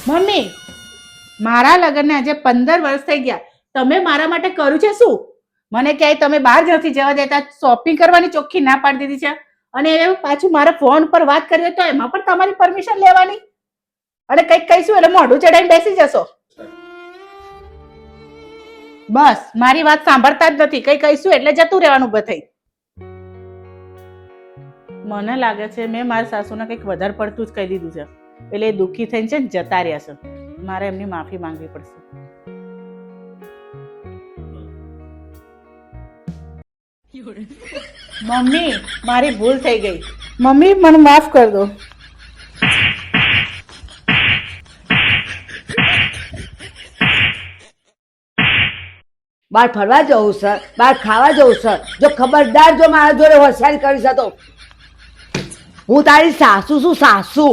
Mummy, મારા લગ્નને આજે 15 વર્ષ થઈ ગયા. તમે મારા માટે કર્યું છે શું? મને ક્યાંય તમે બહાર નથી જવા દેતા, શોપિંગ કરવાની ચોખ્ખી ના પાડી દીધી છે. અને એ પાછું મારા ફોન પર વાત કરી હોય તો એમાં પણ તમારી પરમિશન લેવાની. અને કંઈક કહીશું એટલે મોઢું ચડાઈને બેસી જશો. બસ મારી વાત સાંભળતા જ નથી. કંઈ કહીશું એટલે જતું રહેવાનું બધે. મને લાગે છે મેં મારા સાસુને કંઈક વધારે પડતું જ કહી દીધું છે, એટલે એ દુઃખી થઈને છે ને જતા રહ્યા છે. મારે એમની માફી માંગવી પડશે. મમ્મી, મારી ભૂલ થઈ ગઈ. મમ્મી, મને માફ કરી દો. બહાર ફરવા જવું છે, બહાર ખાવા જવું છે. જો ખબરદાર જો મારા જોડે હોશિયારી કરીશ તો હું તારી સાસુ છું, સાસુ.